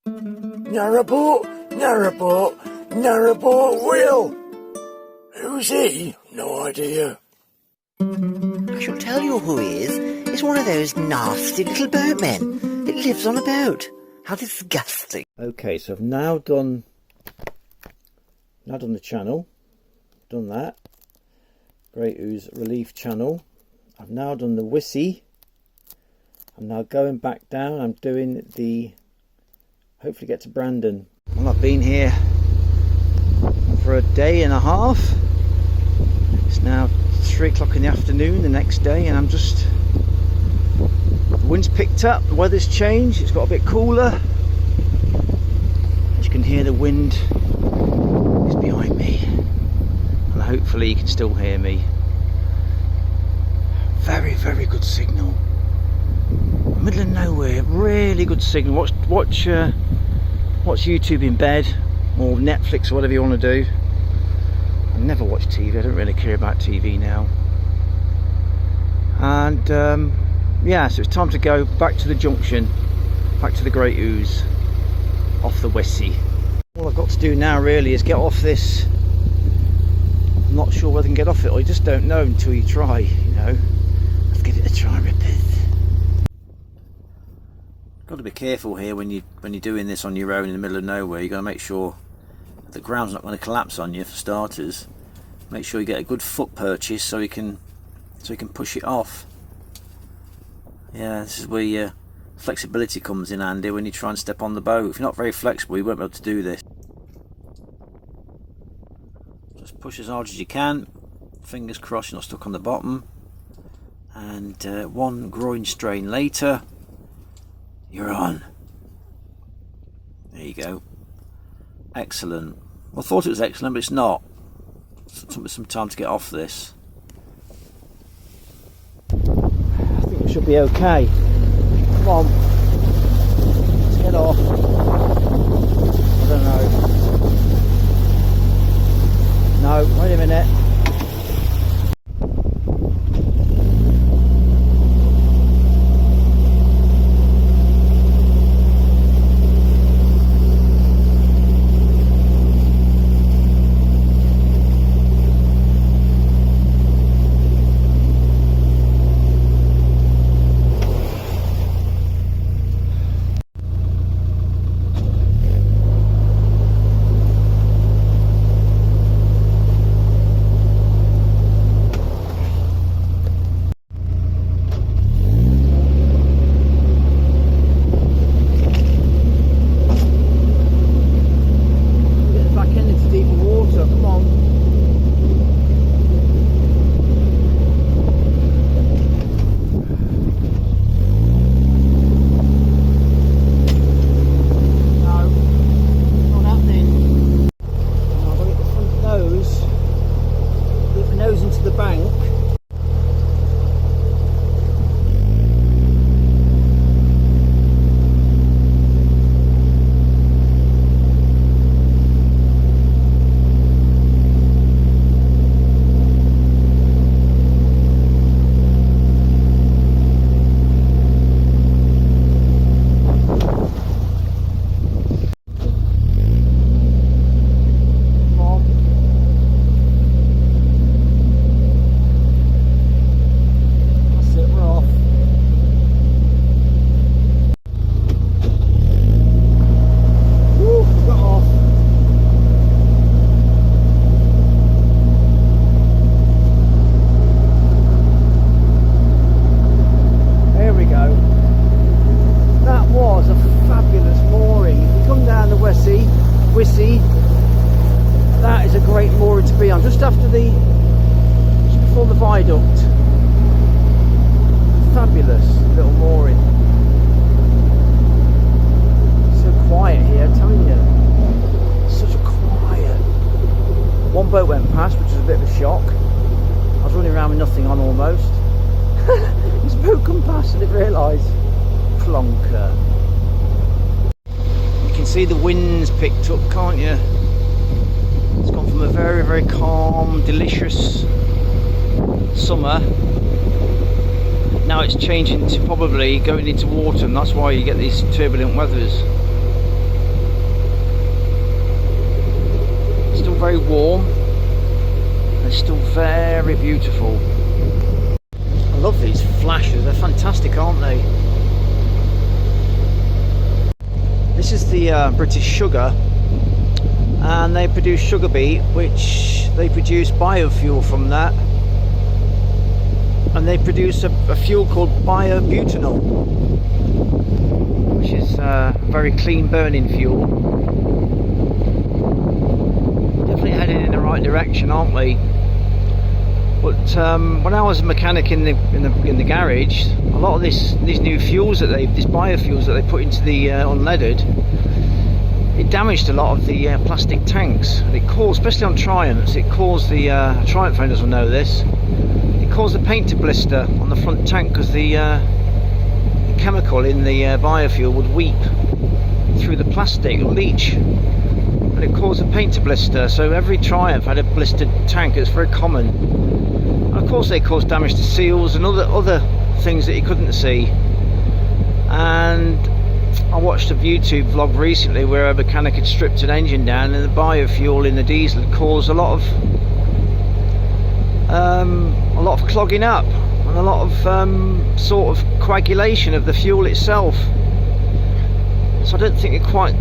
Narrowboat, narrowboat, narrowboat Will. Who's he? No idea. I shall tell you who he is. It's one of those nasty little boatmen. It lives on a boat. How disgusting. Okay, so I've now done the channel. Done that. Great Ooze relief channel. I've now done the Wissey. I'm now going back down. I'm doing the, hopefully get to Brandon. Well, I've been here for a day and a half. It's now 3 o'clock in the afternoon the next day, and I'm just, the wind's picked up, the weather's changed, it's got a bit cooler. As you can hear, the wind is behind me, and hopefully you can still hear me. Very, very good signal. Middle of nowhere, really good signal. Watch YouTube in bed, or Netflix, or whatever you want to do. I never watch TV, I don't really care about TV now. And yeah, so it's time to go back to the junction, back to the Great Ooze, off the Wissey. All I've got to do now really is get off this. I'm not sure whether I can get off it, or you just don't know until you try, you know. Let's give it a try, Rippers. Got to be careful here when you're doing this on your own in the middle of nowhere. You've got to make sure the ground's not going to collapse on you, for starters. Make sure you get a good foot purchase so you can push it off. Yeah, this is where your flexibility comes in handy when you try and step on the boat. If you're not very flexible, you won't be able to do this. Just push as hard as you can. Fingers crossed you're not stuck on the bottom. And one groin strain later, you're on. There you go. Excellent. Well, I thought it was excellent, but it's not. It took me some time to get off this. I think we should be okay. Come on. Let's get off. I don't know. No, wait a minute. Wissey, that is a great mooring to be on, just before the viaduct. Fabulous little mooring. So quiet here, I'm telling you. Such a quiet. One boat went past, which was a bit of a shock. I was running around with nothing on almost. This boat come past and it realised. Plonker. You can see the wind's picked up, can't you? It's gone from a very, very calm, delicious summer. Now it's changing to probably going into autumn. That's why you get these turbulent weathers. Very beautiful. I love these flashes, they're fantastic, aren't they? This is the British sugar, and they produce sugar beet, which they produce biofuel from that, and they produce a fuel called biobutanol, which is a very clean burning fuel. Definitely heading in the right direction, aren't we? But when I was a mechanic in the garage, a lot of these new fuels that these biofuels that they put into the unleaded, it damaged a lot of the plastic tanks. And it caused, especially on Triumphs, it caused the Triumph owners will know this. It caused the paint to blister on the front tank because the chemical in the biofuel would weep through the plastic, leach, and it caused the paint to blister. So every Triumph had a blistered tank. It's very common. And of course, they caused damage to seals and other things that you couldn't see. And I watched a YouTube vlog recently where a mechanic had stripped an engine down, and the biofuel in the diesel had caused a lot of clogging up and a lot of sort of coagulation of the fuel itself. So I don't think it quite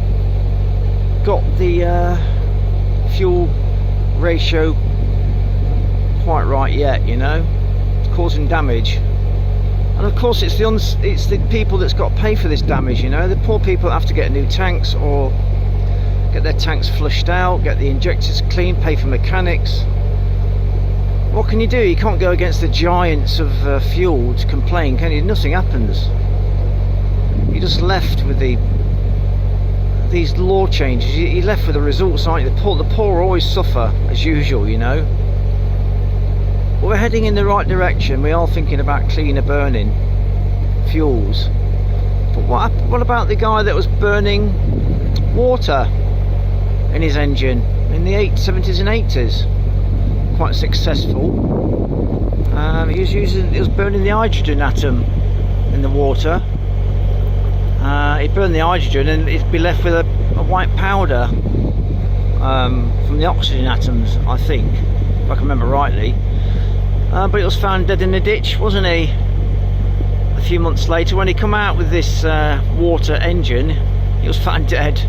got the fuel ratio quite right yet, you know. It's causing damage. And of course it's the people that's got to pay for this damage, you know. The poor people that have to get new tanks or get their tanks flushed out, get the injectors clean, pay for mechanics. What can you do? You can't go against the giants of fuel to complain, can you? Nothing happens. You're just left with these law changes. You're left with the results, aren't you? The poor always suffer, as usual, you know. But we're heading in the right direction. We are thinking about cleaner burning fuels. But what about the guy that was burning water in his engine in the 70s and 80s? Quite successful. He was burning the hydrogen atom in the water. He'd burn the hydrogen and he'd be left with a white powder from the oxygen atoms, I think, if I can remember rightly. But he was found dead in a ditch, wasn't he? A few months later, when he come out with this water engine, he was found dead.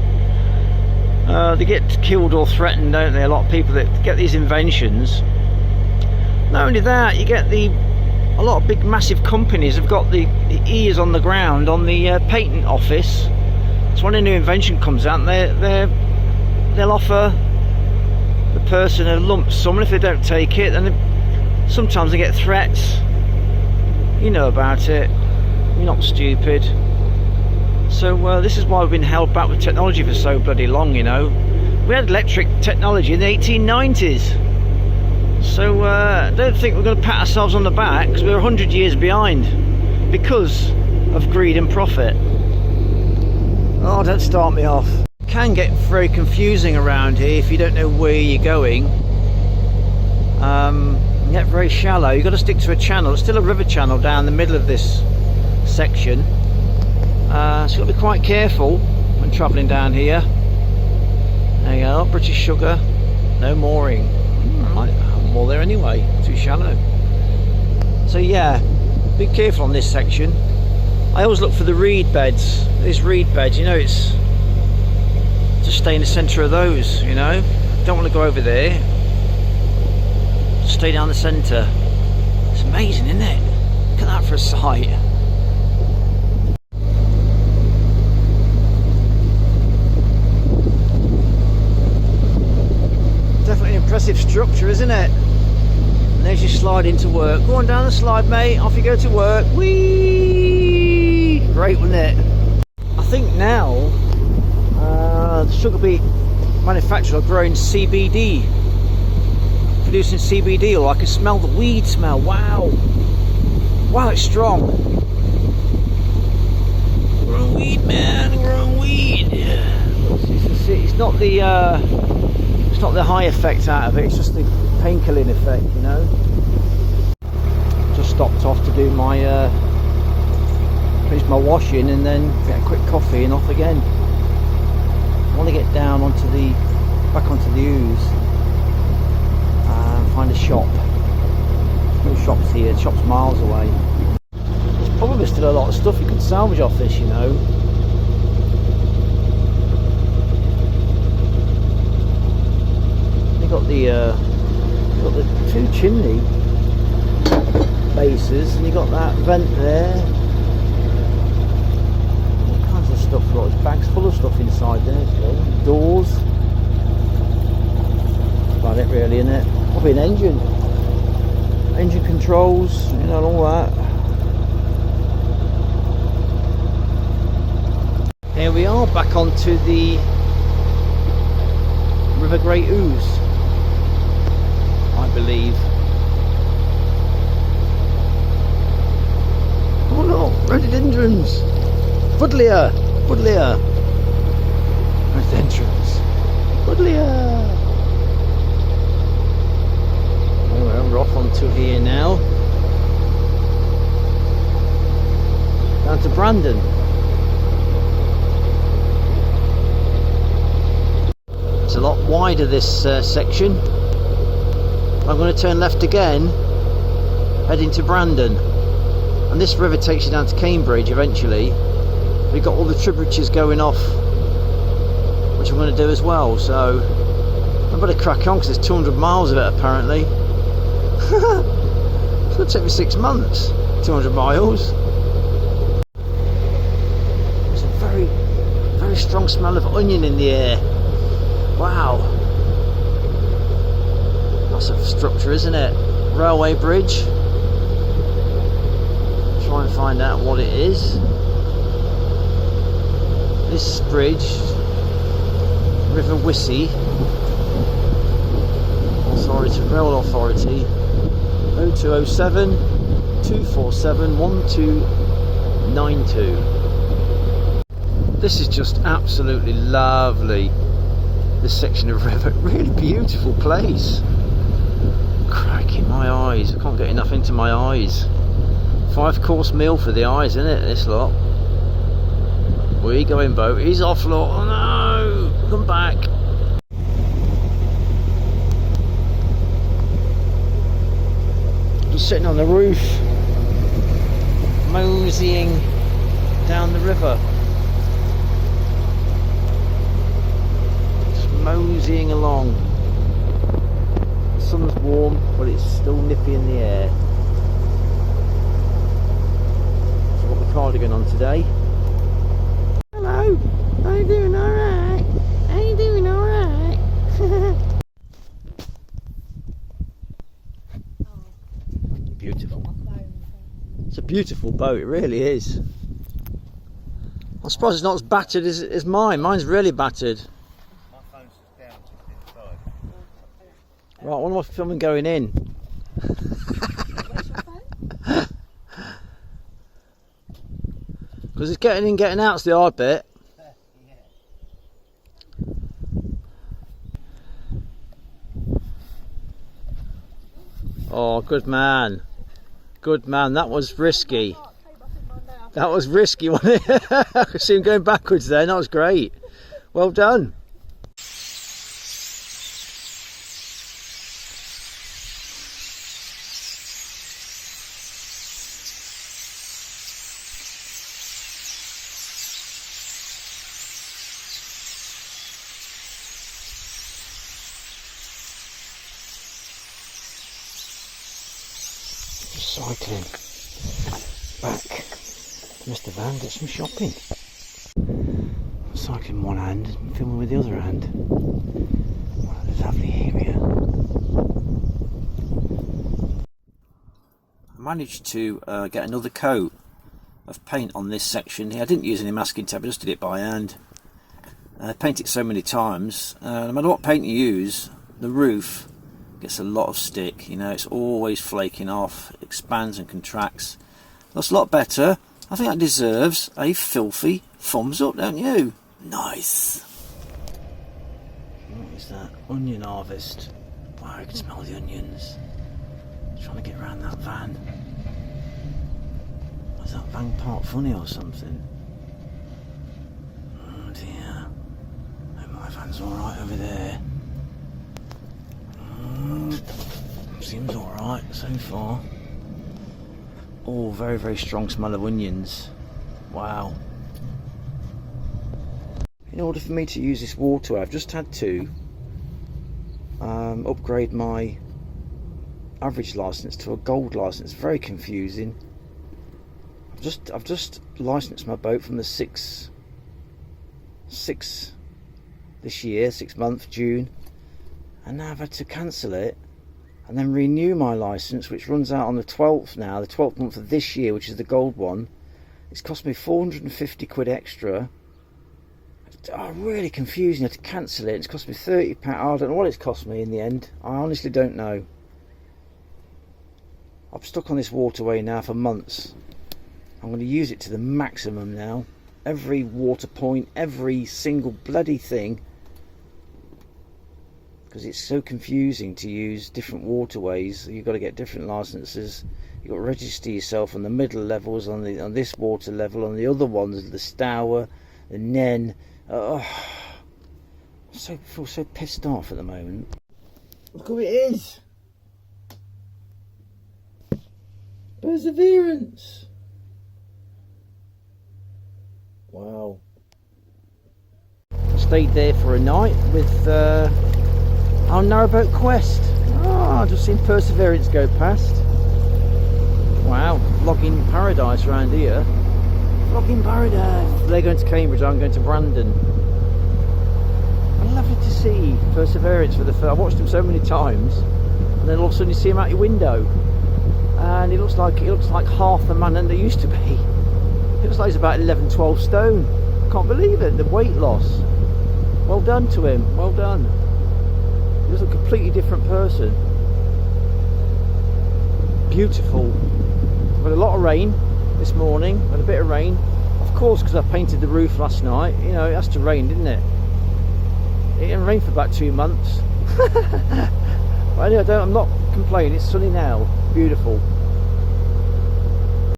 They get killed or threatened, don't they? A lot of people that get these inventions. Not only that, you get a lot of big massive companies have got the ears on the ground on the patent office. So when a new invention comes out, they'll offer the person a lump sum, and if they don't take it, then sometimes they get threats. You know about it. You're not stupid. So this is why we've been held back with technology for so bloody long, you know. We had electric technology in the 1890s. So I don't think we're going to pat ourselves on the back because we're 100 years behind because of greed and profit. Oh, don't start me off. It can get very confusing around here if you don't know where you're going. You get very shallow. You've got to stick to a channel. It's still a river channel down the middle of this section. So you've got to be quite careful when travelling down here. There you go, British sugar, no mooring. I haven't moored there anyway, too shallow. So yeah, be careful on this section. I always look for the reed beds. These reed beds, you know, it's just stay in the centre of those, you know. Don't want to go over there. Just stay down the centre. It's amazing, isn't it? Look at that for a sight. Definitely an impressive structure, isn't it? And there's your slide into work. Go on down the slide, mate. Off you go to work. Whee! Great, wasn't it? I think now the sugar beet manufacturers are growing CBD, producing CBD, or I can smell the weed smell. Wow! Wow, it's strong. Growing weed, man. Growing weed. It's not the it's not the high effect out of it, it's just the painkilling effect, you know. Just stopped off to do my finish my washing and then get a quick coffee and off again. I want to get down back onto the Ouse and find a shop. No shops here, shops miles away. There's probably still a lot of stuff you could salvage off this, you know. You got the two chimney bases, and you got that vent there. All kinds of stuff. There's bags full of stuff inside there still. Doors. About it really, isn't it? Probably an engine. Engine controls, you know, and all that. Here we are, back onto the River Great Ouse, I believe. Oh no, rhododendrons! Buddleia! Buddleia! Rhododendrons! Buddleia! Well, we're off onto here now. Down to Brandon. It's a lot wider, this section. I'm going to turn left again, heading to Brandon. And this river takes you down to Cambridge eventually. We've got all the tributaries going off, which I'm going to do as well. So I better crack on, because there's 200 miles of it apparently. It's going to take me 6 months, 200 miles. There's a very, very strong smell of onion in the air. Wow. That's a structure, isn't it? Railway bridge. Try and find out what it is. This bridge, River Wissey Authority, Rail Authority, 0207 247 1292. This is just absolutely lovely. This section of river, really beautiful place. Cracking my eyes, I can't get enough into my eyes. 5-course meal for the eyes, isn't it, this lot? We going boat, he's off, lot. Oh no, come back. Just sitting on the roof, moseying down the river. Moseying along. The sun's warm, but it's still nippy in the air. So I've got the cardigan on today. Hello, are you doing alright? Are you doing alright? Beautiful. It's a beautiful boat, it really is. I'm surprised it's not as battered as mine. Mine's really battered. Right, what am I filming going in? Because it's getting in, getting out's the hard bit. Oh, good man. Good man, that was risky. That was risky, wasn't it? I could see him going backwards there, that was great. Well done. Cycling back to Mr. Van, get some shopping. Cycling one hand and filming with the other hand. What a lovely area. I managed to get another coat of paint on this section here. I didn't use any masking tape, I just did it by hand. I paint it so many times, no matter what paint you use, the roof gets a lot of stick, you know, it's always flaking off, it expands and contracts. That's a lot better. I think that deserves a filthy thumbs up, don't you? Nice. What is that? Onion harvest. Wow, I can smell the onions. Trying to get around that van. Was that van parked funny or something? Oh dear. Oh, my van's alright over there. seems alright so far. Oh, very, very strong smell of onions. Wow. In order for me to use this waterway, I've just had to upgrade my average license to a gold license. Very confusing. I've just licensed my boat from the 6 this year, 6 month, June, and now I've had to cancel it and then renew my license, which runs out on the 12th now, the 12th month of this year, which is the gold one. It's cost me 450 quid extra. Oh, really confusing. I had to cancel it. It's cost me £30. I don't know what it's cost me in the end. I honestly don't know. I'm stuck on this waterway now for months. I'm going to use it to the maximum now. Every water point, every single bloody thing, because it's so confusing to use different waterways. You've got to get different licenses. You've got to register yourself on the middle levels, on this water level, on the other ones, the Stour, the Nen. Oh, I feel so pissed off at the moment. Look who it is. Perseverance. Wow. Stayed there for a night with our narrowboat quest. Oh, I've just seen Perseverance go past. Wow, vlogging paradise around here. Vlogging paradise. They're going to Cambridge, I'm going to Brandon. Lovely to see Perseverance for the first. I've watched him so many times, and then all of a sudden you see him out your window, and he looks like half the man than they used to be. It looks like he's about 11-12 stone. I can't believe it, the weight loss. Well done to him, well done. He was a completely different person. Beautiful. We've had a lot of rain this morning, had a bit of rain. Of course, because I painted the roof last night, you know, it has to rain, didn't it? It didn't rain for about 2 months. But anyway, I'm not complaining, it's sunny now, beautiful.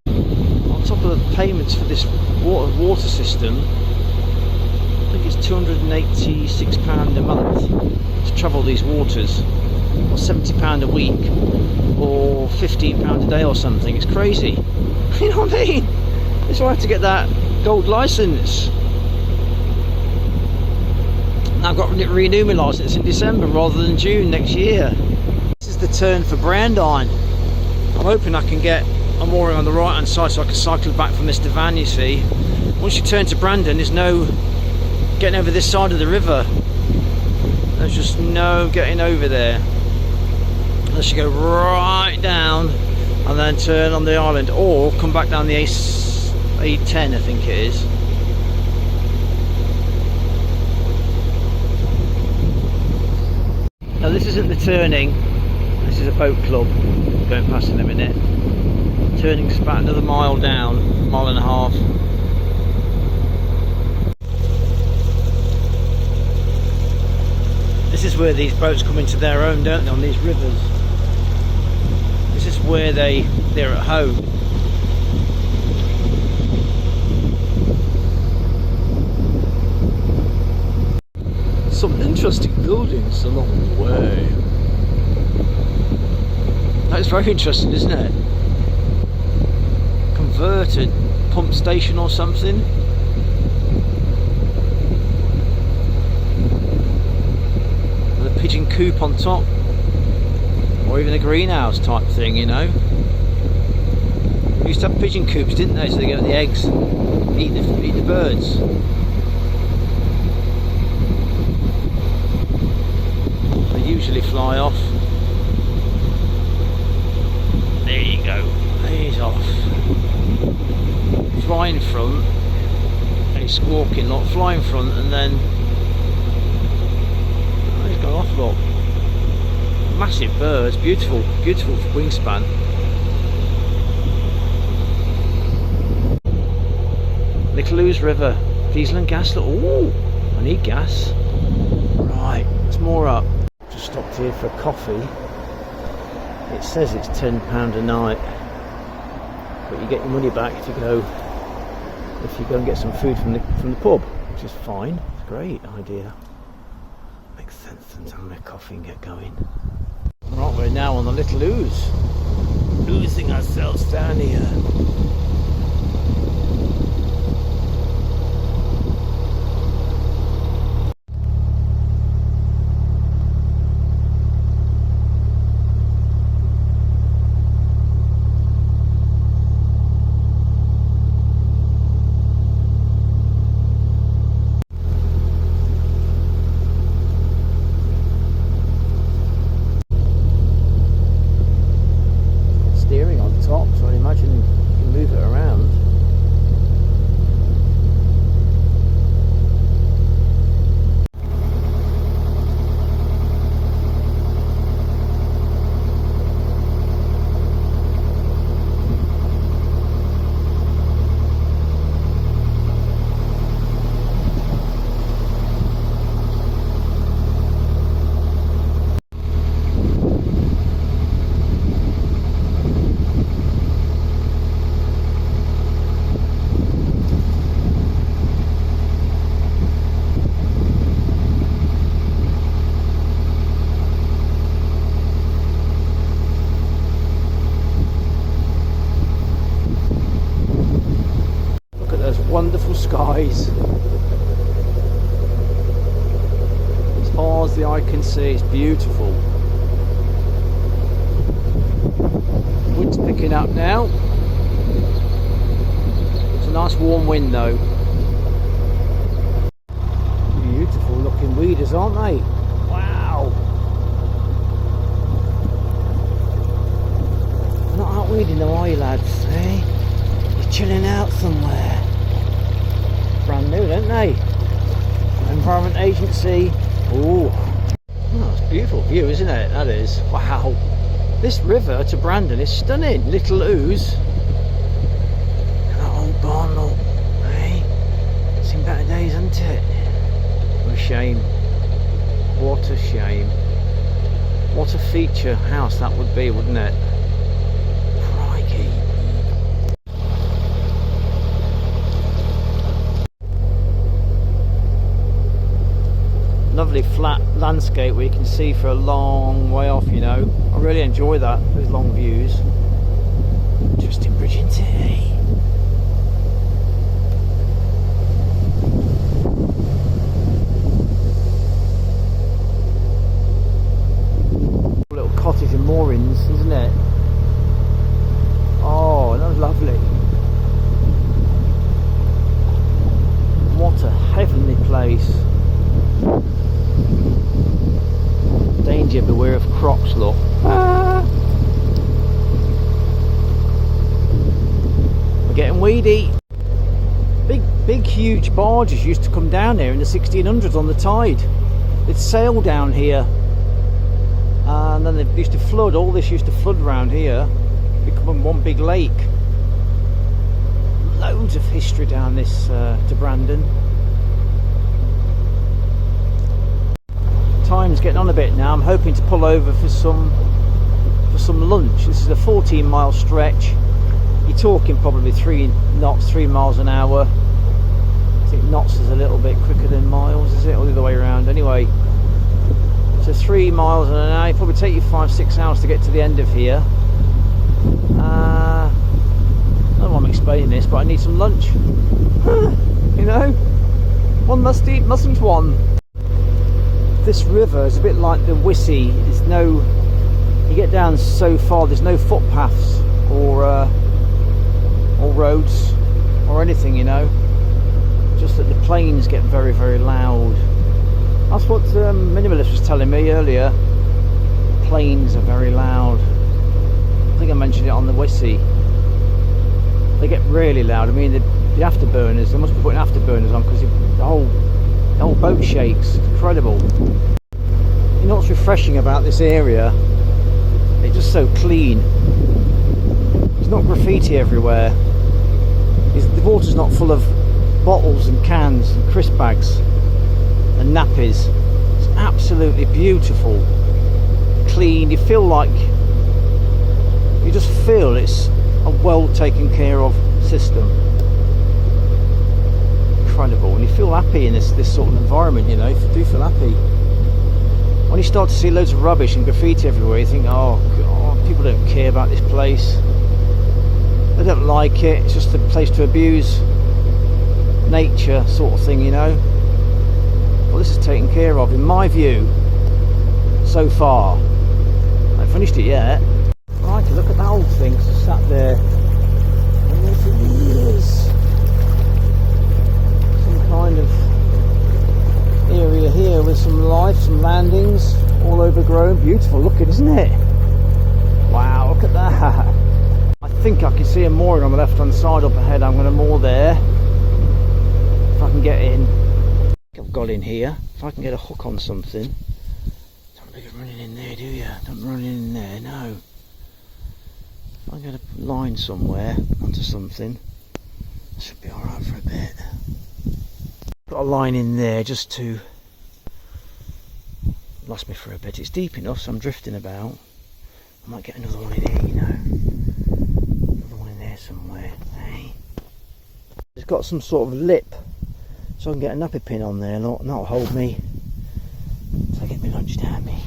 On top of the payments for this water system, I think it's £286 a month to travel these waters, or £70 a week, or £15 a day or something. It's crazy. You know what I mean? That's why I have to get that gold license. Now I've got to renew my license in December rather than June next year. This is the turn for Brandine. I'm hoping I can get a mooring on the right hand side so I can cycle back from Mr. Van, you see. Once you turn to Brandon, there's no getting over this side of the river. There's just no getting over there. Unless you go right down and then turn on the island, or come back down the A10, I think it is. Now this isn't the turning, this is a boat club going past in a minute. Turning's about another mile down, mile and a half. This is where these boats come into their own, don't they, on these rivers. This is where they're at home. Some interesting buildings along the way. That's very interesting, isn't it? Converted pump station or something. With a pigeon coop on top, or even a greenhouse type thing, you know. We used to have pigeon coops, didn't they? So they get the eggs, eat the birds. Usually fly off. There you go. He's off. Fly in front. And he's squawking, not fly in front, and then he's gone off. Look, massive birds, beautiful, beautiful wingspan. Little Ouse River, diesel and gas. Look, ooh, I need gas. Right, there's more up. Just stopped here for coffee. It says it's £10 a night, but you get your money back if you go and get some food from the pub, which is fine. It's a great idea. Makes sense. And have my coffee and get going. Right, We're now on the Little Ouse, losing ourselves down here. So I imagine you can move it around. Wonderful skies. As far as the eye can see, it's beautiful. Wind's picking up now. It's a nice warm wind though. Beautiful looking weeders, aren't they? Wow. Not out weeding though, are you lads? Eh? You're chilling out somewhere. Brand new, don't they? Environment Agency. Oh, it's a beautiful view, isn't it? That is. Wow. This river to Brandon is stunning. Little Ouse. That old barn look. Hey, seen better days, hasn't it? What a shame. What a shame. What a feature house that would be, wouldn't it? Crikey. Lovely flat landscape where you can see for a long way off, you know. I really enjoy that, those long views. Interesting bridge, isn't it, eh? Little cottage and moorings, isn't it? Oh, that was lovely. What a heavenly place. Danger, beware of crocs, look. We're getting weedy. Big huge barges used to come down here in the 1600s on the tide. They'd sail down here and then they used to flood. All this used to flood around here, becoming one big lake. Loads of history down this to Brandon. Time's getting on a bit now. I'm hoping to pull over for some lunch. This is a 14-mile stretch. You're talking probably 3 knots, 3 miles an hour. I think knots is a little bit quicker than miles, is it? Or the other way around. Anyway, so 3 miles an hour. It'll probably take you 5-6 hours to get to the end of here. I don't know why I'm explaining this, but I need some lunch. You know, one must eat, mustn't one? This river is a bit like the Wissey. There's no, you get down so far, there's no footpaths or roads or anything, you know. Just that the planes get very, very loud. That's what Minimalist was telling me earlier. The planes are very loud. I think I mentioned it on the Wissey. They get really loud. I mean, the afterburners, they must be putting afterburners on because the whole boat shakes. It's incredible. You know what's refreshing about this area? It's just so clean. There's not graffiti everywhere. The water's not full of bottles and cans and crisp bags and nappies. It's absolutely beautiful. Clean. You feel like, you just feel it's a well taken care of system. Incredible. And you feel happy in this sort of environment, you know. You do feel happy. when you start to see loads of rubbish and graffiti everywhere, you think, oh God, people don't care about this place. They don't like it. It's just a place to abuse nature, sort of thing, you know. Well, this is taken care of, in my view, so far. I haven't finished it yet. Right, look at that old thing just sat there. And there for years. Some kind of area here with some life, some landings, all overgrown. Beautiful looking, isn't it? Wow, look at that. I think I can see a mooring on the left hand side up ahead. I'm going to moor there if I can get in. I've got in here. If I can get a hook on something. Don't be running in there, do you? Don't run in there, no. If I get a line somewhere onto something, I should be alright for a bit. Got a line in there just to last me for a bit. It's deep enough, so I'm drifting about. I might get another one in here, you know. Another one in there somewhere. Hey, it's got some sort of lip, so I can get a nappy pin on there, and that'll hold me till I get my lunch down me.